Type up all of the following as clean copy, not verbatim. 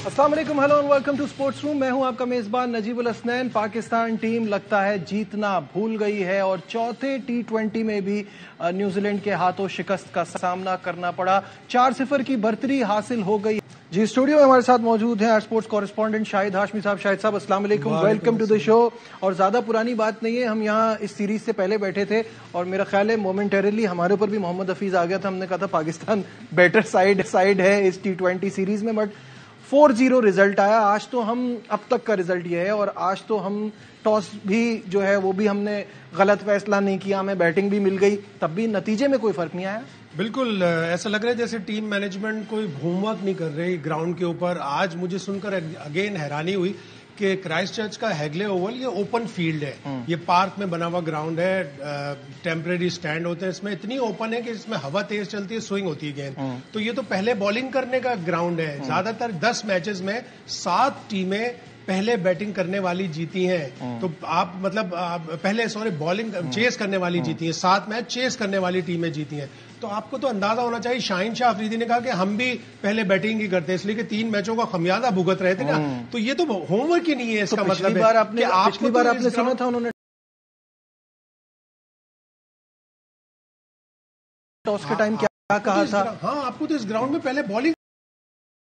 السلام علیکم، hello and welcome to sports room. میں ہوں آپ کا میزبان نجیب الحسنین. پاکستان ٹیم لگتا ہے جیتنا بھول گئی ہے اور چوتھے T20 میں بھی نیوزی لینڈ کے ہاتھوں شکست کا سامنا کرنا پڑا. 4-0 کی برتری حاصل ہو گئی. جی اسٹوڈیو میں ہمارے ساتھ موجود ہیں اسپورٹس کورسپونڈنٹ شاہد ہاشمی صاحب. شاہد صاحب السلام علیکم، ویلکم ٹو دا شو. اور زیادہ پرانی بات نہیں ہے، ہم یہاں اس سیریز سے پہلے بیٹھے تھے اور میرا خیال ہے مومنٹریلی ہمارے اوپر بھی محمد حفیظ آ گیا تھا. ہم نے کہا تھا پاکستان بیٹر سائیڈ ہے اس T20 سیریز میں، بٹ 4-0 رزلٹ آیا. آج تو ہم اب تک کا رزلٹ یہ ہے، اور آج تو ہم ٹاس بھی جو ہے وہ بھی ہم نے غلط فیصلہ نہیں کیا، ہمیں بیٹنگ بھی مل گئی، تب بھی نتیجے میں کوئی فرق نہیں آیا. بالکل ایسا لگ رہا ہے جیسے ٹیم مینجمنٹ کوئی ہوم ورک نہیں کر رہی گراؤنڈ کے اوپر. آج مجھے سن کر اگین حیرانی ہوئی کہ کرائسٹ چرچ کا ہیگلے اوول یہ اوپن فیلڈ ہے، یہ پارک میں بنا ہوا گراؤنڈ ہے، ٹیمپریری سٹینڈ ہوتے ہیں اس میں، اتنی اوپن ہے کہ اس میں ہوا تیز چلتی ہے، سوئنگ ہوتی ہے گیند. تو یہ تو پہلے بالنگ کرنے کا گراؤنڈ ہے. زیادہ تر 10 میچز میں 7 ٹیمیں پہلے بیٹنگ کرنے والی جیتی ہیں. تو آپ مطلب پہلے بالنگ چیز کرنے والی جیتی ہیں، 7 میچ چیز کرنے والی ٹیمیں جیتی ہیں. تو آپ کو تو اندازہ ہونا چاہیے. شاہین شاہ افریدی نے کہا کہ ہم بھی پہلے بیٹنگ ہی کرتے اس لیے کہ 3 میچوں کا خمیازہ بھگت رہے تھے نا. تو یہ تو ہوم ورک ہی نہیں ہے. اس کا مطلب پچھلی بار آپ نے سنا تھا انہوں نے ٹاس کے ٹائم کیا کہا تھا. ہاں، آپ کو تو اس گراؤنڈ میں پہلے بالنگ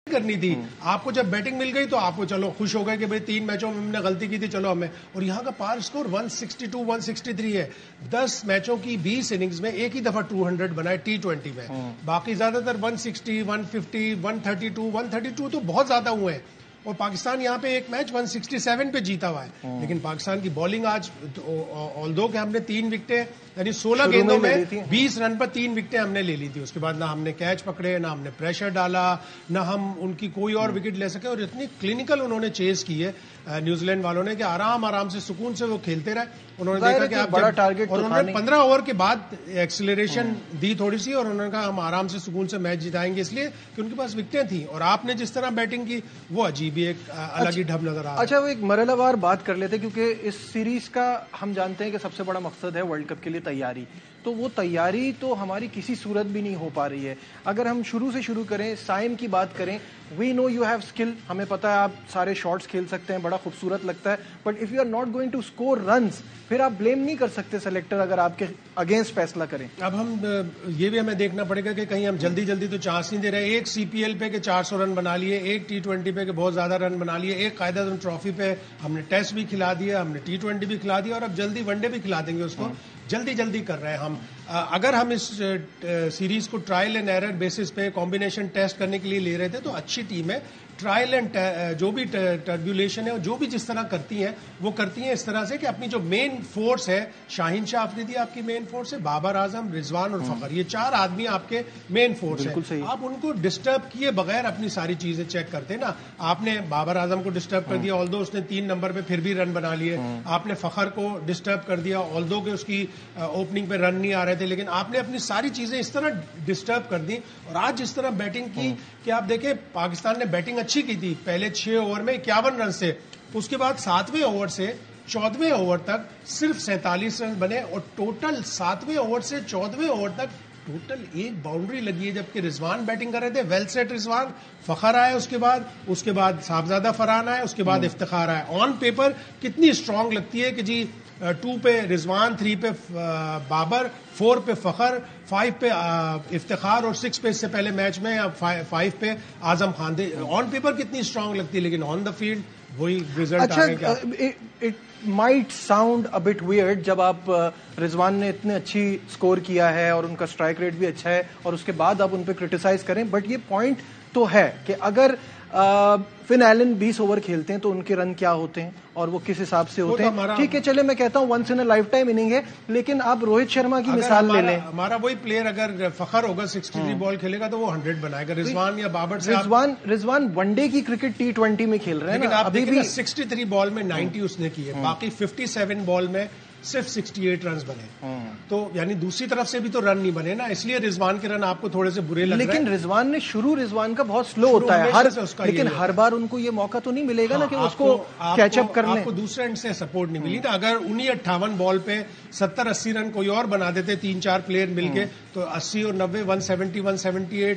کرنی تھی. آپ کو جب بیٹنگ مل گئی تو آپ کو چلو خوش ہو گئے کہ بھئی 3 میچوں میں ہم نے غلطی کی تھی، چلو ہمیں. اور یہاں کا پار سکور 162 163 ہے. 10 میچوں کی 20 اننگز میں ایک ہی دفعہ 200 بنائے T20 میں. باقی زیادہ تر 160 150 132 132 تو بہت زیادہ ہوئے ہیں. اور پاکستان یہاں پہ ایک میچ 167 پہ جیتا ہوا ہے. لیکن پاکستان کی بالنگ آج آلدو کہ ہم نے 3 وکٹیں یعنی 16 گیندوں میں 20 رن پر 3 وکٹیں ہم نے لے لی تھی. اس کے بعد نہ ہم نے کیچ پکڑے، نہ ہم نے پریشر ڈالا، نہ ہم ان کی کوئی اور وکٹ لے سکے. اور اتنی کلینکل انہوں نے چیز کی ہے نیوزی لینڈ والوں نے کہ آرام سے سکون سے وہ کھیلتے رہے. انہوں نے دیکھا کہ آپ بڑا ٹارگٹ، اور انہوں نے 15 اوور کے بعد ایکسیلریشن دی تھوڑی سی، اور انہوں نے کہا ہم آرام سے سکون سے میچ جتائیں گے، اس لیے کہ ان کے پاس وکٹیں تھیں. اور آپ نے جس طرح بیٹنگ کی وہ عجیب ہی ایک الگ ہی ڈھب نظر آ رہا ہے. اچھا، وہ ایک مرحلہ وار بات کر لیتے کیونکہ اس سیریز کا ہم جانتے ہیں کہ سب سے بڑا مقصد ہے ورلڈ کپ کے لیے تیاری. تو وہ تیاری تو ہماری کسی صورت بھی نہیں ہو پا رہی ہے. اگر ہم شروع سے شروع کریں، سائم کی بات کریں، وی نو یو ہیو اسکل، ہمیں پتا ہے آپ سارے شاٹس کھیل سکتے ہیں، بڑا خوبصورت لگتا ہے، but if you are not going to score runs, پھر آپ بلیم نہیں کر سکتے سلیکٹر اگر آپ کے اگینسٹ فیصلہ کریں. اب ہم یہ بھی ہمیں دیکھنا پڑے گا کہ کہیں ہم جلدی تو چانس نہیں دے رہے. ایک CPL پہ کہ 400 رن بنا لیے، ایک T20 پہ کہ بہت زیادہ رن بنا لیے، ایک قائد اعظم ٹرافی پہ ہم نے ٹیسٹ بھی کھلا دیا، ہم نے T20 بھی کھلا دیا، اور اب جلدی ون ڈے بھی کھلا دیں گے اس کو. جلدی کر رہے ہیں ہم. اگر ہم اس سیریز کو ٹرائل اینڈ ایرر بیسس پہ کمبینیشن ٹیسٹ کرنے کے لیے لے رہے تھے تو اچھی ٹیم ہے. ٹرائل اینڈ جو بھی ٹربیولیشن ہے، جو بھی جس طرح کرتی ہیں وہ کرتی ہیں اس طرح سے کہ اپنی جو مین فورس ہے، شاہین شاہ افریدی آپ کی مین فورس ہے، بابر اعظم، رضوان اور فخر، یہ 4 آدمی آپ کے مین فورس ہیں. آپ ان کو ڈسٹرب کیے بغیر اپنی ساری چیزیں چیک کرتے نا. آپ نے بابر اعظم کو ڈسٹرب کر دیا، آلدو اس نے 3 نمبر پہ پھر بھی رن بنا لیے. آپ نے فخر کو ڈسٹرب کر دیا، آلدو کہ اس کی اوپننگ پہ رن نہیں آ رہے تھے، لیکن آپ نے اپنی ساری چیزیں اس طرح ڈسٹرب کر دی. اور آج جس طرح بیٹنگ کی کہ آپ دیکھیں پاکستان نے بیٹنگ اچھی کی تھی. پہلے 6 اوور میں 51 رن سے، اس کے بعد 7ویں اوور سے 14ویں اوور تک صرف 47 رن بنے، اور ٹوٹل 7ویں اوور سے 14ویں اوور تک ٹوٹل 1 باؤنڈری لگی ہے. جبکہ رضوان بیٹنگ کر رہے تھے، ویل سیٹ رضوان، فخر آئے اس کے بعد صاحبزادہ فرحان آئے، اس کے بعد افتخار آئے. آن پیپر کتنی اسٹرانگ لگتی ہے کہ جی 2 پہ رضوان، 3 پہ بابر، 4 پہ فخر، 5 پہ افتخار، اور 6 پہ اس سے پہلے میچ میں 5 پہ اعظم خان. آن پیپر کتنی اسٹرانگ لگتی ہے، لیکن آن دا فیلڈ وہی ریزلٹ آ رہے ہیں. It might sound a but weird جب آپ رضوان نے اتنے اچھی سکور کیا ہے اور ان کا اسٹرائک ریٹ بھی اچھا ہے اور اس کے بعد آپ ان پہ کرٹیسائز کریں، بٹ یہ پوائنٹ تو ہے کہ اگر فن ایلن 20 اوور کھیلتے ہیں تو ان کے رن کیا ہوتے ہیں اور وہ کس حساب سے ہوتے ہیں. ٹھیک ہے، چلے میں کہتا ہوں once in a lifetime inning ہے، لیکن آپ روہت شرما کی مثال لے لیں. ہمارا وہی پلیئر اگر فخر ہوگا 63 بال کھیلے گا تو وہ 100 بنائے گا. رضوان یا بابر سے رضوان ون ڈے کی کرکٹ T20 میں کھیل رہے ہیں، لیکن آپ دیکھیں 63 بال میں 90 اس نے کی ہے. باقی 57 بال میں صرف 68 رنز بنے. تو یعنی دوسری طرف سے بھی تو رن نہیں بنے نا, اس لیے رضوان کے رن آپ کو تھوڑے سے برے لگ رہے ہیں. لیکن رضوان کا بہت سلو ہوتا ہے لیکن ہر بار ان کو یہ موقع تو نہیں ملے گا نا کہ اس کو کیچ اپ کر لیں. آپ کو دوسرے اینڈ سے سپورٹ نہیں ملی نا. اگر انہی 58 بال پہ 70-80 رن کوئی اور بنا دیتے 3-4 پلیئر مل کے تو 80 اور 90 170 178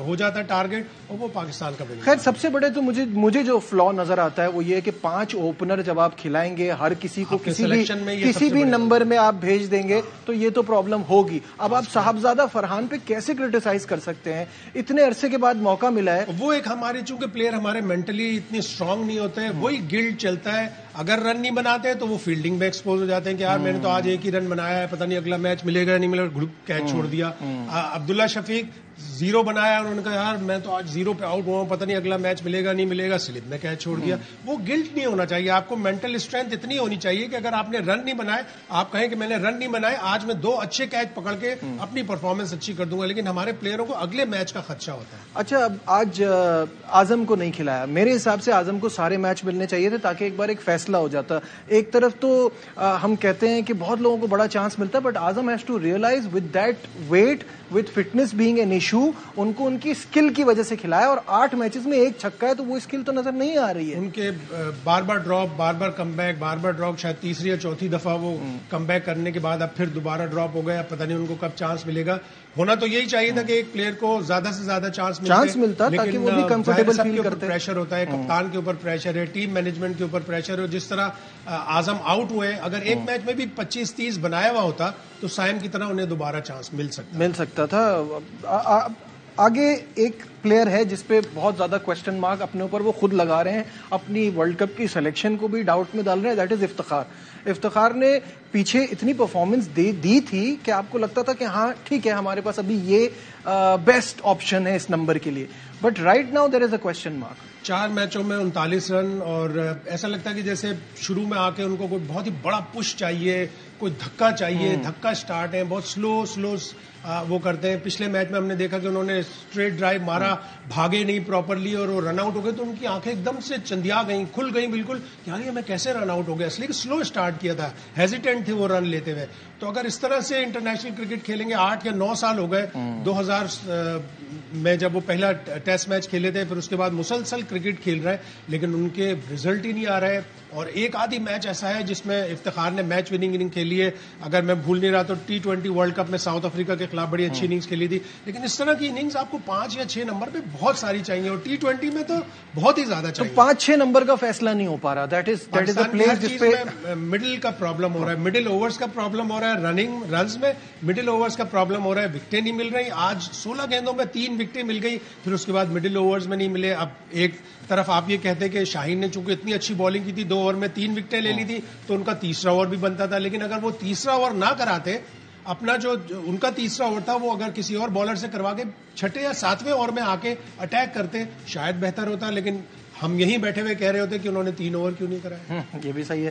ہو جاتا ٹارگیٹ, اور وہ پاکستان کا بنے. خیر سب سے بڑے تو مجھے جو فلا نظر آتا ہے وہ یہ ہے کہ 5 اوپنر جب آپ کھلائیں گے ہر کسی کو کسی بھی نمبر میں آپ بھیج دیں گے تو یہ تو پرابلم ہوگی. اب آپ صاحبزادہ فرحان پہ کیسے کرٹیسائز کر سکتے ہیں, اتنے عرصے کے بعد موقع ملا ہے. وہ ایک ہمارے چونکہ پلیئر ہمارے مینٹلی اتنے اسٹرانگ نہیں ہوتے ہیں, وہی گلڈ چلتا ہے. اگر رن نہیں بناتے تو وہ فیلڈنگ میں ایکسپوز ہو جاتے ہیں کہ یار میں نے تو آج ایک ہی رن بنایا ہے, پتہ نہیں اگلا میچ ملے گا نہیں ملے گا, گروپ کیچ چھوڑ دیا. عبداللہ شفیق 0 بنایا, انہوں نے کہا یار میں تو آج 0 پہ آؤٹ ہوا ہوں, پتہ نہیں اگلا میچ ملے گا نہیں ملے گا, سلپ میں کیچ چھوڑ دیا. وہ گلٹ نہیں ہونا چاہیے. آپ کو مینٹل اسٹرینتھ اتنی ہونی چاہیے کہ اگر آپ نے رن نہیں بنائے, آپ کہیں کہ میں نے رن نہیں بنائے, آج میں 2 اچھے کیچ پکڑ کے اپنی پرفارمنس اچھی کر دوں گا. لیکن ہمارے پلیئروں کو اگلے میچ کا خدشہ ہوتا ہے. اچھا اب آج اعظم کو نہیں کھلایا, میرے حساب سے اعظم کو سارے میچ ملنے چاہیے تھے تاکہ ایک بار ایک فیصلہ ہو جاتا. ایک طرف تو ہم کہتے ہیں کہ بہت لوگوں کو بڑا چانس ملتا ہے, but Azam has to realise with that weight with fitness being an issue, ان کو ان کی اسکل کی وجہ سے کھلایا, اور 8 میچز میں 1 چھکا ہے تو وہ اسکل تو نظر نہیں آ رہی ہے. ان کے بار بار ڈراپ, بار بار کم بیک, بار بار ڈراپ, شاید تیسری یا چوتھی دفعہ وہ کم بیک کرنے کے بعد اب پھر دوبارہ ڈراپ ہو گیا. پتہ نہیں ان کو کب چانس ملے گا. ہونا تو یہی چاہیے تھا کہ ایک پلیئر کو زیادہ سے زیادہ چانس ملتا تاکہ وہ بھی کمفرٹیبل فیل کرتے. پریشر ہوتا ہے, کپتان کے اوپر پریشر ہے, ٹیم مینجمنٹ کے اوپر پریشر ہے. جس طرح اعظم آؤٹ ہوئے, اگر ایک میچ میں بھی 25-30 بنایا ہوا ہوتا تو سائم کی طرح انہیں دوبارہ چانس مل سکتا تھا. آگے ایک پلیئر ہے جس پہ بہت زیادہ کوشچن مارک اپنے اوپر وہ خود لگا رہے ہیں, اپنی ورلڈ کپ کی سلیکشن کو بھی ڈاؤٹ میں ڈال رہے ہیں, دیٹ از افتخار. افتخار نے پیچھے اتنی پرفارمنس دی تھی کہ آپ کو لگتا تھا کہ ہاں ٹھیک ہے ہمارے پاس ابھی یہ بیسٹ آپشن ہے اس نمبر کے لیے, but right now there is a question mark. 4 میچوں میں 39 رن, اور ایسا لگتا ہے کہ جیسے شروع میں آ کے ان کو کوئی بہت ہی بڑا پش چاہیے, کوئی دھکا چاہیے, دھکا سٹارٹ ہے, بہت سلو وہ کرتے ہیں. پچھلے میچ میں ہم نے دیکھا کہ انہوں نے اسٹریٹ ڈرائیو مارا, بھاگے نہیں پراپرلی اور وہ رن آؤٹ ہو گئے, تو ان کی آنکھیں ایک دم سے چندیا گئیں, کھل گئیں بالکل, یار یہ میں کیسے رن آؤٹ ہو گیا, اس لیے کہ سلو اسٹارٹ کیا تھا, ہیزیٹینٹ تھے وہ رن لیتے ہوئے. تو اگر اس طرح سے انٹرنیشنل کرکٹ کھیلیں گے, 8 یا 9 سال ہو گئے, 2000 میں جب وہ پہلا ٹیسٹ میچ کھیلے تھے, پھر اس کے بعد مسلسل کرکٹ کھیل رہے ہیں لیکن ان کے رزلٹ ہی نہیں آ رہے. اور ایک آدھی میچ ایسا ہے جس میں افتخار نے میچ وننگ اننگ کھیلی ہے, اگر میں بھول نہیں رہا تو T20 ورلڈ کپ میں ساؤتھ افریقہ کے خلاف بڑی اچھی اننگز کھیلی تھی. لیکن اس طرح کی اننگز آپ کو 5 یا 6 نمبر پہ بہت ساری چاہیے, اور T20 میں تو بہت ہی زیادہ چاہیے. 5-6 نمبر کا فیصلہ نہیں ہو پا رہا. دیٹ از اے پلیئر جس پہ مڈل کا پرابلم ہو رہا ہے, مڈل اوورز کا پرابلم ہو رہا ہے, رننگ رنز میں مڈل اوورز کا پرابلم ہو رہا ہے, وکٹیں نہیں مل رہی. آج 16 گیندوں میں 3 وکٹیں مل گئی, پھر اس کے بعد مڈل اوورز میں نہیں ملے. اب ایک طرف آپ یہ کہتے کہ شاہین نے چونکہ اتنی اچھی بالنگ کی تھی, 2 اوور میں 3 وکٹیں لے لی تھی, تو ان کا تیسرا اوور بھی بنتا تھا. لیکن اگر وہ تیسرا اوور نہ کراتے, اپنا جو ان کا تیسرا اوور تھا وہ اگر کسی اور بالر سے کروا کے 6 یا 7ویں اوور میں آ کے اٹیک کرتے, شاید بہتر ہوتا. لیکن ہم یہیں بیٹھے ہوئے کہہ رہے ہوتے کہ انہوں نے 3 اوور کیوں نہیں کرائے. یہ بھی صحیح ہے.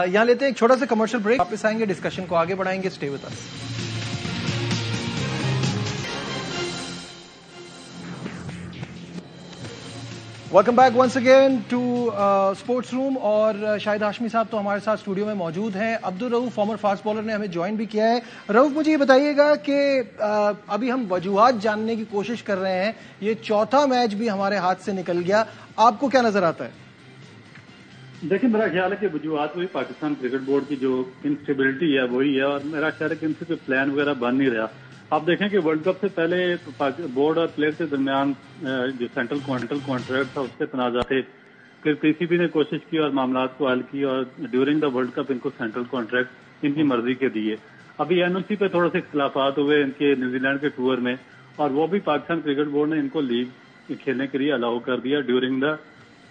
یہاں لیتے ہیں ایک چھوٹا سا کمرشل بریک, واپس آئیں گے, ڈسکشن کو آگے بڑھائیں گے. Stay with us. Welcome back once again to sports room. اور شاہد ہاشمی صاحب تو ہمارے ساتھ اسٹوڈیو میں موجود ہیں. عبدالرؤف فارمر فاسٹ بالر نے ہمیں جوائن بھی کیا ہے. رؤف مجھے یہ بتائیے گا کہ ابھی ہم وجوہات جاننے کی کوشش کر رہے ہیں, یہ چوتھا میچ بھی ہمارے ہاتھ سے نکل گیا, آپ کو کیا نظر آتا ہے؟ دیکھیں میرا خیال ہے کہ وجوہات وہی پاکستان کرکٹ بورڈ کی جو انسٹیبلٹی ہے وہی ہے, اور میرا خیال ہے کہ ان سے کوئی پلان وغیرہ بن نہیں رہا. آپ دیکھیں کہ ورلڈ کپ سے پہلے بورڈ اور پلیئر کے درمیان جو سینٹرل کانٹریکٹ تھا اس کے تنازع تھے, پھر PCB نے کوشش کی اور معاملات کو حل کی, اور ڈیورنگ دا ورلڈ کپ ان کو سینٹرل کانٹریکٹ ان کی مرضی کے دیے. ابھی NOC پہ تھوڑے سے اختلافات ہوئے ان کے نیوزی لینڈ کے ٹور میں, اور وہ بھی پاکستان کرکٹ بورڈ نے ان کو لیگ کھیلنے کے لیے الاؤ کر دیا ڈیورنگ دا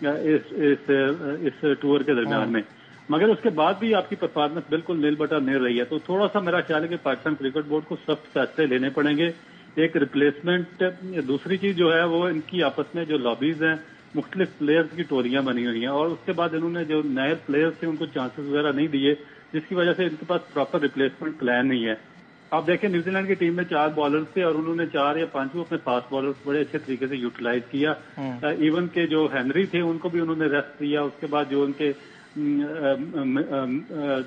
اس ٹور کے درمیان میں. مگر اس کے بعد بھی آپ کی پرفارمنس بالکل نیل بٹا نیل رہی ہے. تو تھوڑا سا میرا خیال ہے کہ پاکستان کرکٹ بورڈ کو سخت فیصلے لینے پڑیں گے. ایک ریپلیسمنٹ, دوسری چیز جو ہے وہ ان کی آپس میں جو لابیز ہیں, مختلف پلیئرز کی ٹولیاں بنی ہوئی ہیں, اور اس کے بعد انہوں نے جو نئے پلیئرز تھے ان کو چانسز وغیرہ نہیں دیے, جس کی وجہ سے ان کے پاس پراپر ریپلیسمنٹ پلان نہیں ہے. آپ دیکھیں نیوزی لینڈ کی ٹیم میں 4 بالرز تھے, اور انہوں نے 4 یا 5 اپنے فاسٹ بالرز بڑے اچھے طریقے سے یوٹیلائز کیا. ایون کے جو ہینری تھے ان کو بھی انہوں نے ریسٹ دیا. اس کے بعد جو ان کے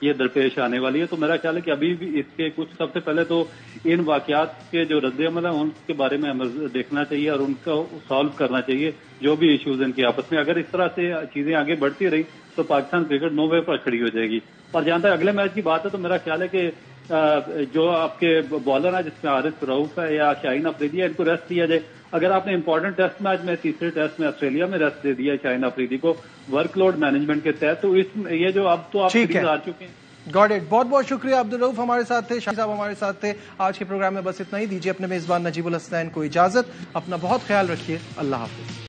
یہ درپیش آنے والی ہے. تو میرا خیال ہے کہ ابھی بھی اس کے کچھ سب سے پہلے تو ان واقعات کے جو رد عمل ہیں ان کے بارے میں ہمیں دیکھنا چاہیے اور ان کو سالو کرنا چاہیے جو بھی ایشوز ان کے آپس میں. اگر اس طرح سے چیزیں آگے بڑھتی رہی تو پاکستان کرکٹ نو وے پر کھڑی ہو جائے گی. اور جہاں تک اگلے میچ کی بات ہے تو میرا خیال ہے کہ جو آپ کے بالر ہیں جس میں عارف رؤف ہے یا شاہین افریدی ہے ان کو ریسٹ دیا جائے. اگر آپ نے امپورٹنٹ ٹیسٹ میچ میں تیسرے ٹیسٹ میں آسٹریلیا میں ریسٹ دے دیا شاہین افریدی کو ورک لوڈ مینجمنٹ کے تحت تو یہ جو اب تو آپ سیریز ہار چکے ہیں. Got it. بہت بہت شکریہ. عبدالرؤف ہمارے ساتھ تھے, شاہین صاحب ہمارے ساتھ تھے. آج کے پروگرام میں بس اتنا ہی. دیجیے اپنے میزبان نجیب الحسنین کو اجازت. اپنا بہت خیال رکھیے. اللہ حافظ.